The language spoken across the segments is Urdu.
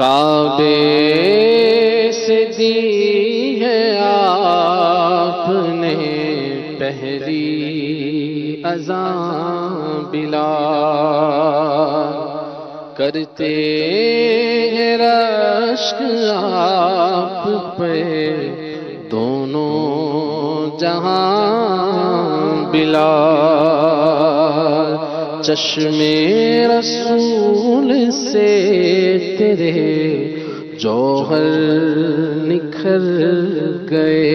کعبے سے دی ہے آپ نے پہلی اذان بلال، کرتے ہیں رشک آپ پہ دونوں جہاں بلال، چشم رسول سے تیرے جوہر نکھر گئے،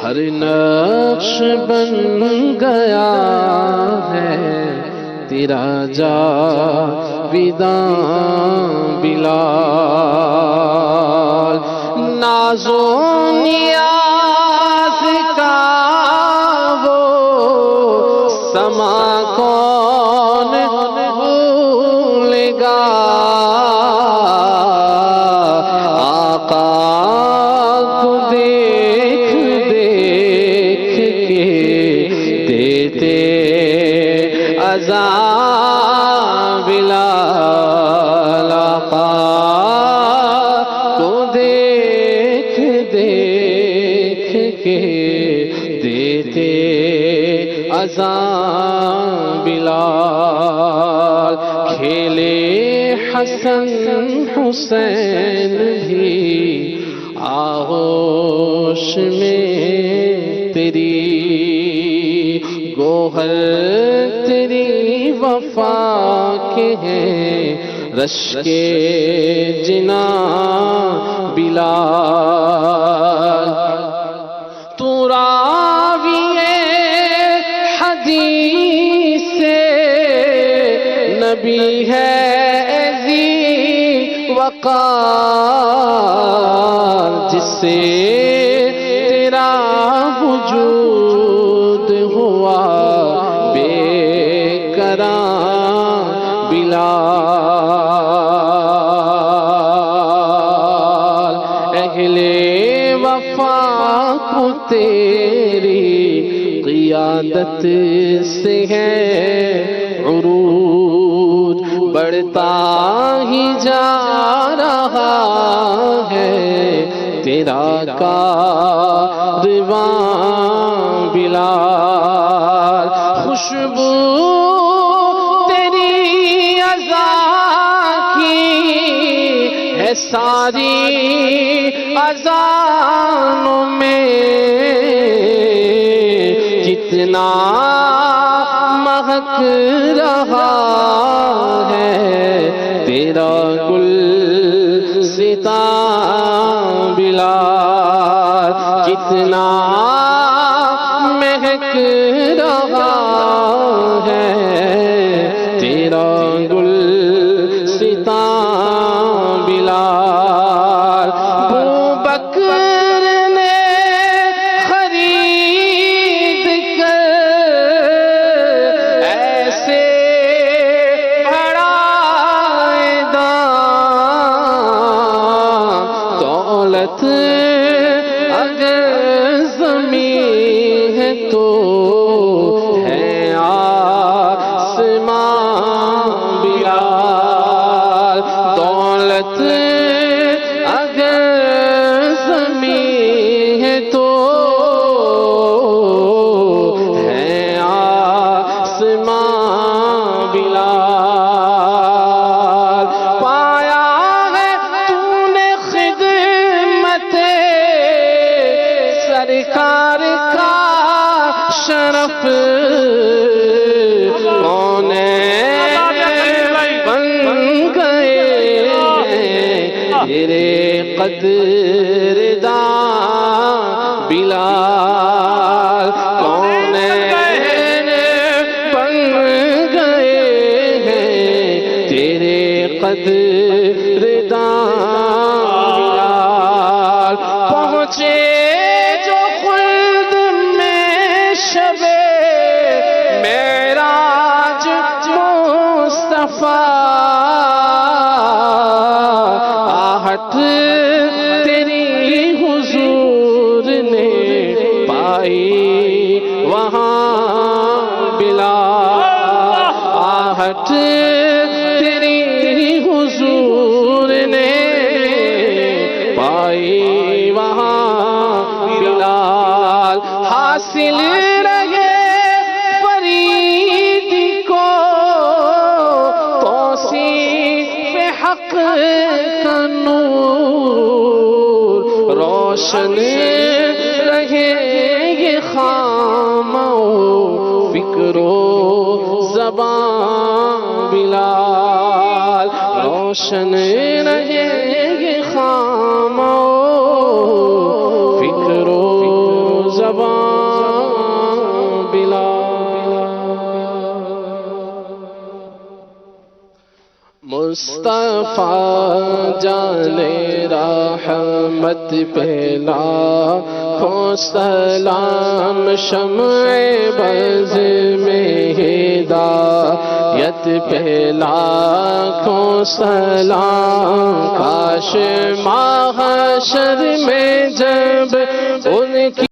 ہر نقش بن گیا ہے تیرا جاویداں بلال، ناز و نیاز کا وہ سما کون بھول گا، آقا کو دیکھ دیکھ کے دیتے اذان بلال، آقا کو دیکھ دیکھ کے دیتے اذان بلال، کھیلے حسن حسین بھی آغوش میں تیری، گوہر تیری وفا کے ہیں رشک جنا بلال، تو راوی حدیث نبی ہے ذی وقار، جس سے تیرا وجود ہوا بے قرار بلال، اہل وفا کو تیری قیادت سے ہے عروج، بڑھتا ہی جا رہا ہے تیرا کاروان بلال، خوشبو تیری اذان کی ہے ساری اذانوں میں، کتنا مہک رہا ہے تیرا گلستان بلال، کتنا مہک رہا ہے تیرا گلستان بلال، ابوبکر نے خرید کر ایسے بڑھائے دام، دولت اگر زمین ہے تو ہے آسمان بلال، دولت اگر زمین ہے تو ہے آسمان بلال، پایا ہے تو نے خدمت سرکار کا شرف، بن گئے تیرے قدردان بلال، کونین بن گئے ہیں تیرے قدردان بلال، پہنچے جو خلد میں شب معراج مصطفیٰ، آہٹ تیری حضور نے پائی وہاں بلال، آہٹ تیری حضور حاصل رہے فرید کو توصیف حق کا نور، روشن رہے یہ خامہ و فکر و زبان بلال، روشن رہے یہ خامہ و فکر و زبان بلال۔ مصطفیٰ جانے رحمت پہلا کو سلام، شمع بز میں ہدایت پہلا کو سلام، کاش محشر میں جب ان کی